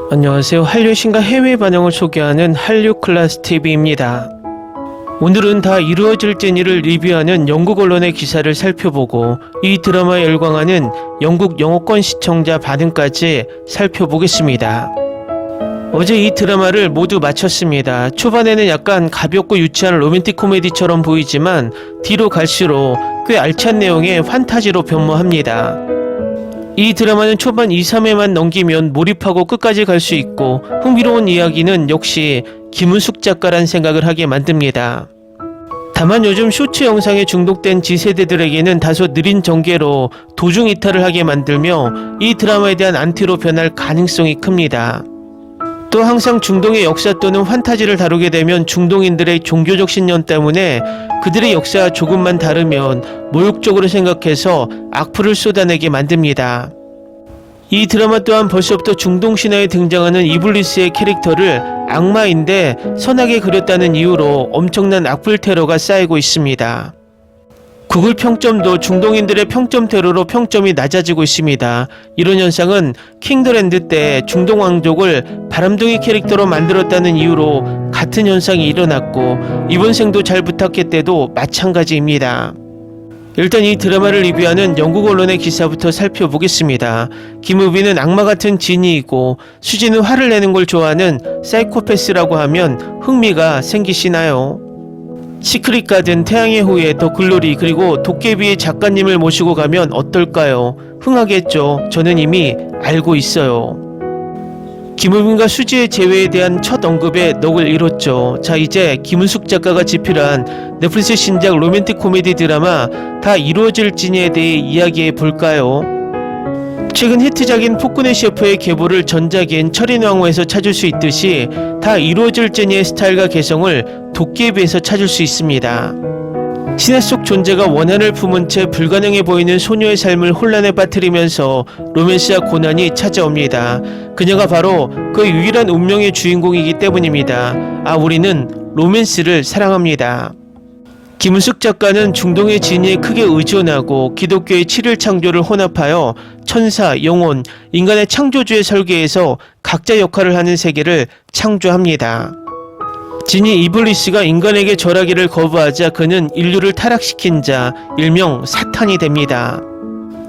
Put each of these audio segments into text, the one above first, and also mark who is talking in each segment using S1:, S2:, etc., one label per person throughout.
S1: 안녕하세요. 한류 신과 해외 반영을 소개하는 한류 클래스 TV입니다. 오늘은 다 이루어질지니를 리뷰하는 영국 언론의 기사를 살펴보고 이 드라마에 열광하는 영국 영어권 시청자 반응까지 살펴보겠습니다. 어제 이 드라마를 모두 마쳤습니다. 초반에는 약간 가볍고 유치한 로맨틱 코미디처럼 보이지만 뒤로 갈수록 꽤 알찬 내용의 판타지로 변모합니다. 이 드라마는 초반 2-3회만 넘기면 몰입하고 끝까지 갈 수 있고 흥미로운 이야기는 역시 김은숙 작가란 생각을 하게 만듭니다. 다만 요즘 쇼츠 영상에 중독된 Z세대들에게는 다소 느린 전개로 도중 이탈을 하게 만들며 이 드라마에 대한 안티로 변할 가능성이 큽니다. 또 항상 중동의 역사 또는 판타지를 다루게 되면 중동인들의 종교적 신념 때문에 그들의 역사와 조금만 다르면 모욕적으로 생각해서 악플을 쏟아내게 만듭니다. 이 드라마 또한 벌써부터 중동 신화에 등장하는 이블리스의 캐릭터를 악마인데 선하게 그렸다는 이유로 엄청난 악플 테러가 쌓이고 있습니다. 구글 평점도 중동인들의 평점 테러로 평점이 낮아지고 있습니다. 이런 현상은 킹더랜드 때 중동 왕족을 바람둥이 캐릭터로 만들었다는 이유로 같은 현상이 일어났고 이번 생도 잘 부탁해 때도 마찬가지입니다. 일단 이 드라마를 리뷰하는 영국 언론의 기사부터 살펴보겠습니다. 김우빈은 악마 같은 지니이고 수지는 화를 내는 걸 좋아하는 사이코패스라고 하면 흥미가 생기시나요? 시크릿 가든, 태양의 후예, 더 글로리, 그리고 도깨비의 작가님을 모시고 가면 어떨까요? 흥하겠죠. 저는 이미 알고 있어요. 김우빈과 수지의 재회에 대한 첫 언급에 넋을 잃었죠. 자, 이제 김은숙 작가가 집필한 넷플릭스 신작 로맨틱 코미디 드라마 다 이루어질지니에 대해 이야기해 볼까요? 최근 히트작인 폭군의 셰프의 계보를 전작인 철인왕후에서 찾을 수 있듯이 다 이루어질지니의 스타일과 개성을 도깨비에서 찾을 수 있습니다. 신화 속 존재가 원한을 품은 채 불가능해 보이는 소녀의 삶을 혼란에 빠뜨리면서 로맨스와 고난이 찾아옵니다. 그녀가 바로 그 유일한 운명의 주인공이기 때문입니다. 우리는 로맨스를 사랑합니다. 김은숙 작가는 중동의 진위에 크게 의존하고 기독교의 7일 창조를 혼합하여 천사, 영혼, 인간의 창조주의 설계에서 각자 역할을 하는 세계를 창조합니다. 진이 이블리스가 인간에게 절하기를 거부하자 그는 인류를 타락시킨 자, 일명 사탄이 됩니다.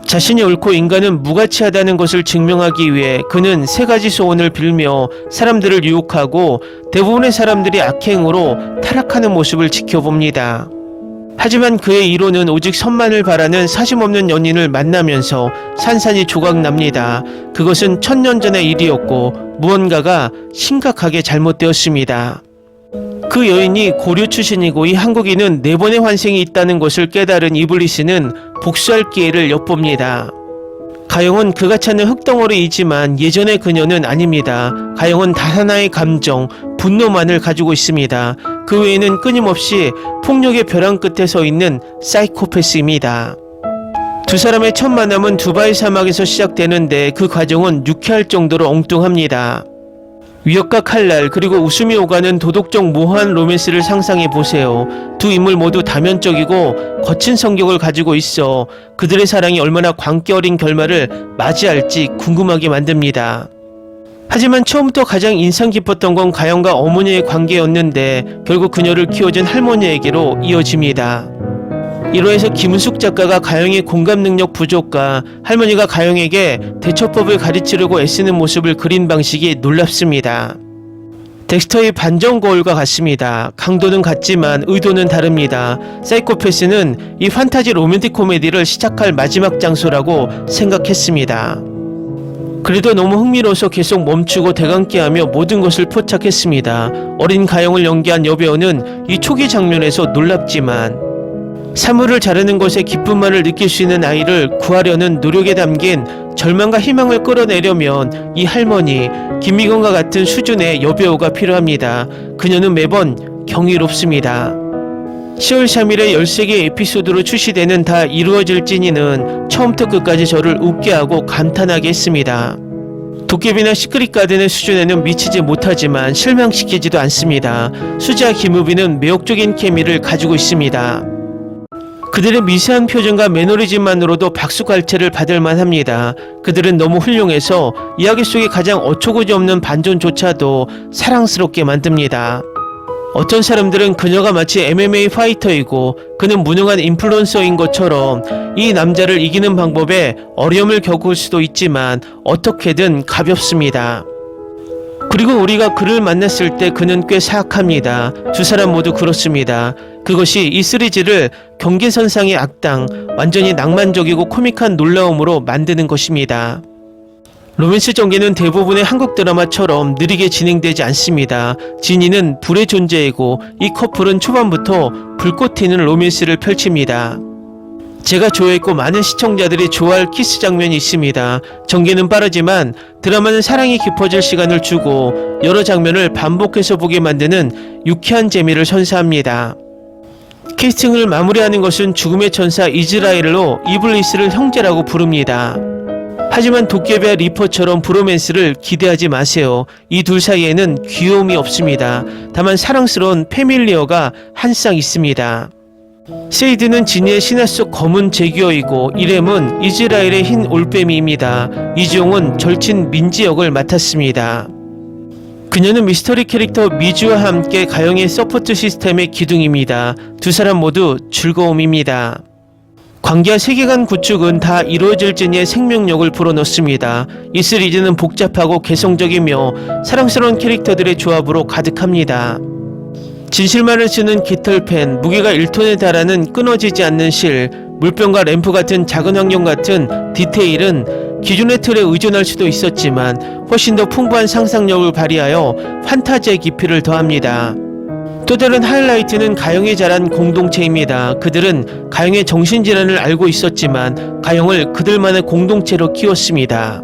S1: 자신이 옳고 인간은 무가치하다는 것을 증명하기 위해 그는 3가지 소원을 빌며 사람들을 유혹하고 대부분의 사람들이 악행으로 타락하는 모습을 지켜봅니다. 하지만 그의 이론은 오직 선만을 바라는 사심없는 연인을 만나면서 산산이 조각납니다. 그것은 1000년 전의 일이었고 무언가가 심각하게 잘못되었습니다. 그 여인이 고려 출신이고 이 한국인은 4번의 환생이 있다는 것을 깨달은 이블리스는 복수할 기회를 엿봅니다. 가영은 그가 찾는 흙덩어리이지만 예전의 그녀는 아닙니다. 가영은 단 하나의 감정, 분노만을 가지고 있습니다. 그 외에는 끊임없이 폭력의 벼랑 끝에 서 있는 사이코패스입니다. 두 사람의 첫 만남은 두바이 사막에서 시작되는데 그 과정은 유쾌할 정도로 엉뚱합니다. 위협과 칼날 그리고 웃음이 오가는 도덕적 모호한 로맨스를 상상해보세요. 두 인물 모두 다면적이고 거친 성격을 가지고 있어 그들의 사랑이 얼마나 광기 어린 결말을 맞이할지 궁금하게 만듭니다. 하지만 처음부터 가장 인상 깊었던 건 가영과 어머니의 관계였는데 결국 그녀를 키워준 할머니에게로 이어집니다. 1화에서 김은숙 작가가 가영의 공감 능력 부족과 할머니가 가영에게 대처법을 가르치려고 애쓰는 모습을 그린 방식이 놀랍습니다. 덱스터의 반전 거울과 같습니다. 강도는 같지만 의도는 다릅니다. 사이코패스는 이 판타지 로맨틱 코미디를 시작할 마지막 장소라고 생각했습니다. 그래도 너무 흥미로워서 계속 멈추고 대감기하며 모든 것을 포착했습니다. 어린 가영을 연기한 여배우는 이 초기 장면에서 놀랍지만 사물을 자르는 것에 기쁨만을 느낄 수 있는 아이를 구하려는 노력에 담긴 절망과 희망을 끌어내려면 이 할머니 김미경과 같은 수준의 여배우가 필요합니다. 그녀는 매번 경이롭습니다. 10월 3일에 13개의 에피소드로 출시되는 다 이루어질지니는 처음부터 끝까지 저를 웃게 하고 감탄하게 했습니다. 도깨비나 시크릿 가든의 수준에는 미치지 못하지만 실망시키지도 않습니다. 수지와 김우빈은 매혹적인 케미를 가지고 있습니다. 그들의 미세한 표정과 매너리즘만으로도 박수갈채를 받을 만합니다. 그들은 너무 훌륭해서 이야기 속의 가장 어처구니 없는 반전조차도 사랑스럽게 만듭니다. 어떤 사람들은 그녀가 마치 MMA 파이터이고 그는 무능한 인플루언서인 것처럼 이 남자를 이기는 방법에 어려움을 겪을 수도 있지만 어떻게든 가볍습니다. 그리고 우리가 그를 만났을 때 그는 꽤 사악합니다. 두 사람 모두 그렇습니다. 그것이 이 시리즈를 경계선상의 악당, 완전히 낭만적이고 코믹한 놀라움으로 만드는 것입니다. 로맨스 전개는 대부분의 한국 드라마처럼 느리게 진행되지 않습니다. 진이는 불의 존재이고 이 커플은 초반부터 불꽃 튀는 로맨스를 펼칩니다. 제가 좋아했고 많은 시청자들이 좋아할 키스 장면이 있습니다. 전개는 빠르지만 드라마는 사랑이 깊어질 시간을 주고 여러 장면을 반복해서 보게 만드는 유쾌한 재미를 선사합니다. 캐스팅을 마무리하는 것은 죽음의 천사 이즈라엘로 이블리스를 형제라고 부릅니다. 하지만 도깨비와 리퍼처럼 브로맨스를 기대하지 마세요. 이 둘 사이에는 귀여움이 없습니다. 다만 사랑스러운 패밀리어가 한 쌍 있습니다. 세이드는 진이의 신화 속 검은 제규어이고 이렘은 이즈라엘의 흰 올빼미입니다. 이주용은 절친 민지 역을 맡았습니다. 그녀는 미스터리 캐릭터 미주와 함께 가영의 서포트 시스템의 기둥입니다. 두 사람 모두 즐거움입니다. 관계와 세계관 구축은 다 이루어질 진이의 생명력을 불어넣습니다. 이 시리즈는 복잡하고 개성적이며 사랑스러운 캐릭터들의 조합으로 가득합니다. 진실만을 쓰는 깃털펜, 무게가 1톤에 달하는 끊어지지 않는 실, 물병과 램프 같은 작은 환경 같은 디테일은 기존의 틀에 의존할 수도 있었지만 훨씬 더 풍부한 상상력을 발휘하여 판타지의 깊이를 더합니다. 또 다른 하이라이트는 가영이 자란 공동체입니다. 그들은 가영의 정신질환을 알고 있었지만 가영을 그들만의 공동체로 키웠습니다.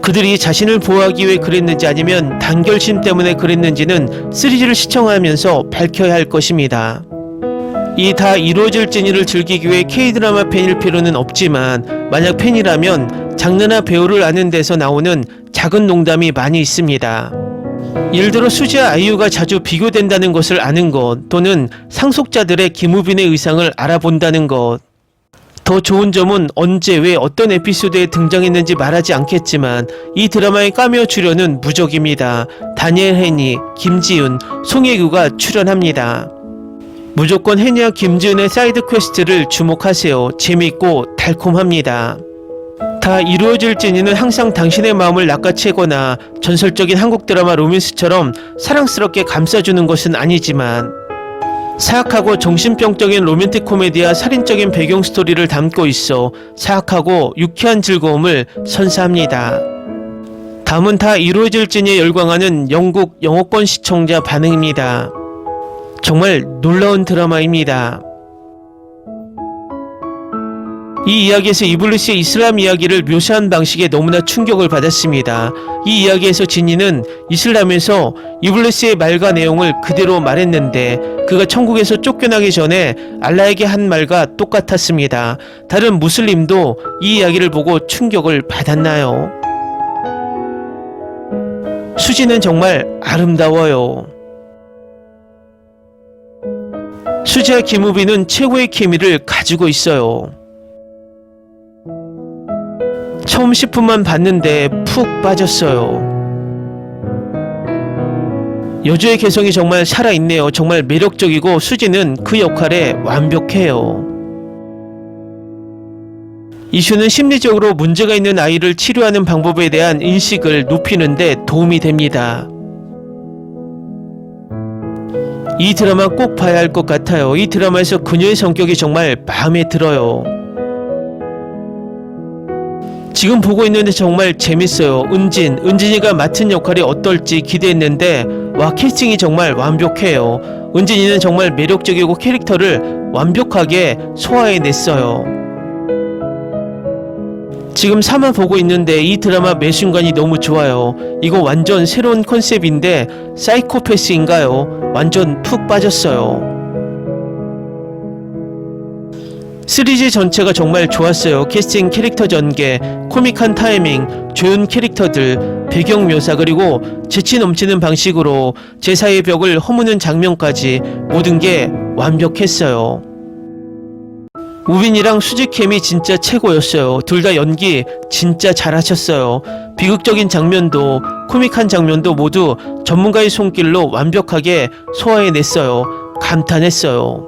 S1: 그들이 자신을 보호하기 위해 그랬는지 아니면 단결심 때문에 그랬는지는 시리즈를 시청하면서 밝혀야 할 것입니다. 이 다 이루어질 진이를 즐기기 위해 K드라마 팬일 필요는 없지만 만약 팬이라면 장르나 배우를 아는 데서 나오는 작은 농담이 많이 있습니다. 예를 들어 수지와 아이유가 자주 비교된다는 것을 아는 것, 또는 상속자들의 김우빈의 의상을 알아본다는 것. 더 좋은 점은 언제 왜 어떤 에피소드에 등장했는지 말하지 않겠지만 이 드라마의 카메오 출연은 무적입니다. 다니엘 헤니, 김지훈, 송혜교가 출연합니다. 무조건 헤니와 김지훈의 사이드 퀘스트를 주목하세요. 재밌고 달콤합니다. 다 이루어질 진이는 항상 당신의 마음을 낚아채거나 전설적인 한국 드라마 로맨스처럼 사랑스럽게 감싸주는 것은 아니지만 사악하고 정신병적인 로맨틱 코미디와 살인적인 배경 스토리를 담고 있어 사악하고 유쾌한 즐거움을 선사합니다. 다음은 다 이루어질 진에 열광하는 영국 영어권 시청자 반응입니다. 정말 놀라운 드라마입니다. 이 이야기에서 이블리스의 이슬람 이야기를 묘사한 방식에 너무나 충격을 받았습니다. 이 이야기에서 진이는 이슬람에서 이블리스의 말과 내용을 그대로 말했는데 그가 천국에서 쫓겨나기 전에 알라에게 한 말과 똑같았습니다. 다른 무슬림도 이 이야기를 보고 충격을 받았나요? 수지는 정말 아름다워요. 수지와 김우빈은 최고의 케미를 가지고 있어요. 처음 10분만 봤는데 푹 빠졌어요. 여주의 개성이 정말 살아있네요. 정말 매력적이고 수지는 그 역할에 완벽해요. 이슈는 심리적으로 문제가 있는 아이를 치료하는 방법에 대한 인식을 높이는 데 도움이 됩니다. 이 드라마 꼭 봐야 할 것 같아요. 이 드라마에서 그녀의 성격이 정말 마음에 들어요. 지금 보고 있는데 정말 재밌어요. 은진이가 맡은 역할이 어떨지 기대했는데 와, 캐스팅이 정말 완벽해요. 은진이는 정말 매력적이고 캐릭터를 완벽하게 소화해냈어요. 지금 3화 보고 있는데 이 드라마 매 순간이 너무 좋아요. 이거 완전 새로운 컨셉인데 사이코패스인가요? 완전 푹 빠졌어요. 시리즈 전체가 정말 좋았어요. 캐스팅, 캐릭터 전개, 코믹한 타이밍, 좋은 캐릭터들, 배경 묘사, 그리고 재치 넘치는 방식으로 제사의 벽을 허무는 장면까지 모든 게 완벽했어요. 우빈이랑 수지캠이 진짜 최고였어요. 둘 다 연기 진짜 잘하셨어요. 비극적인 장면도 코믹한 장면도 모두 전문가의 손길로 완벽하게 소화해냈어요. 감탄했어요.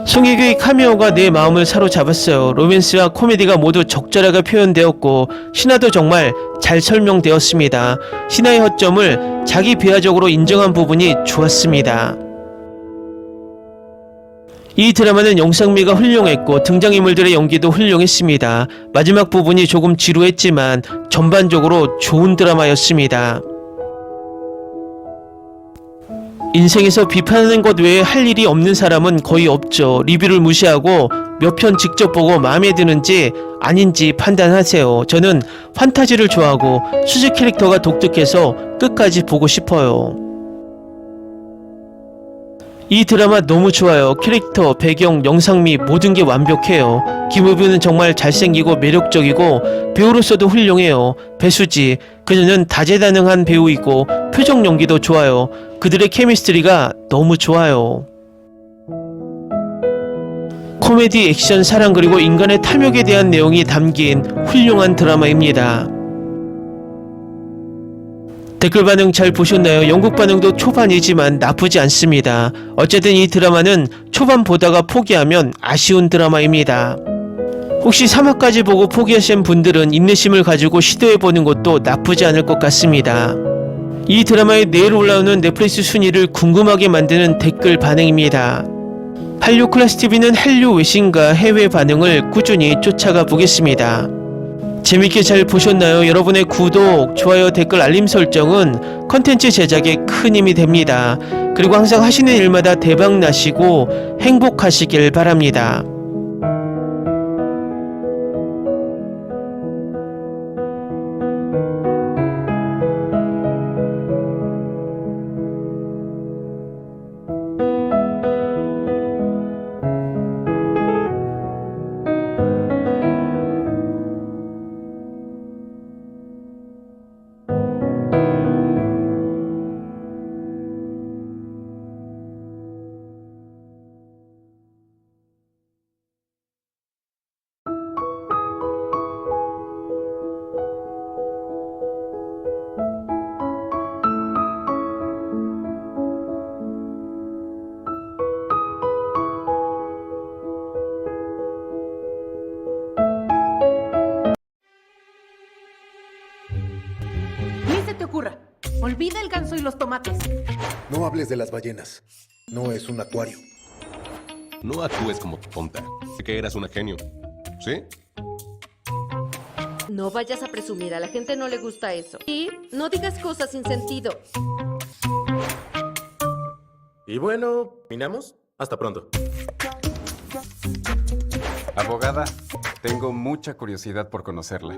S1: 송혜교의 카메오가 내 마음을 사로잡았어요. 로맨스와 코미디가 모두 적절하게 표현되었고 신화도 정말 잘 설명되었습니다. 신화의 허점을 자기 비하적으로 인정한 부분이 좋았습니다. 이 드라마는 영상미가 훌륭했고 등장인물들의 연기도 훌륭했습니다. 마지막 부분이 조금 지루했지만 전반적으로 좋은 드라마였습니다. 인생에서 비판하는 것 외에 할 일이 없는 사람은 거의 없죠. 리뷰를 무시하고 몇 편 직접 보고 마음에 드는지 아닌지 판단하세요. 저는 판타지를 좋아하고 수지 캐릭터가 독특해서 끝까지 보고 싶어요. 이 드라마 너무 좋아요. 캐릭터, 배경, 영상미 모든 게 완벽해요. 김우빈은 정말 잘생기고 매력적이고 배우로서도 훌륭해요. 배수지, 그녀는 다재다능한 배우이고 표정 연기도 좋아요. 그들의 케미스트리가 너무 좋아요. 코미디, 액션, 사랑 그리고 인간의 탐욕에 대한 내용이 담긴 훌륭한 드라마입니다. 댓글 반응 잘 보셨나요? 영국 반응도 초반이지만 나쁘지 않습니다. 어쨌든 이 드라마는 초반 보다가 포기하면 아쉬운 드라마입니다. 혹시 3화까지 보고 포기하신 분들은 인내심을 가지고 시도해보는 것도 나쁘지 않을 것 같습니다. 이 드라마의 내일 올라오는 넷플릭스 순위를 궁금하게 만드는 댓글 반응입니다. 한류 클래스TV는 한류 외신과 해외 반응을 꾸준히 쫓아가 보겠습니다. 재밌게 잘 보셨나요? 여러분의 구독, 좋아요, 댓글, 알림 설정은 컨텐츠 제작에 큰 힘이 됩니다. 그리고 항상 하시는 일마다 대박 나시고 행복하시길 바랍니다.
S2: Ni se te ocurra. Olvida el ganso y los tomates.
S3: No hables de las ballenas. No es un acuario.
S4: No actúes como tonta. Que eras una genio. ¿Sí?
S5: No vayas a presumir, a la gente no le gusta eso. Y no digas cosas sin sentido.
S6: Y bueno, ¿terminamos? Hasta pronto.
S7: Abogada, tengo mucha curiosidad por conocerla.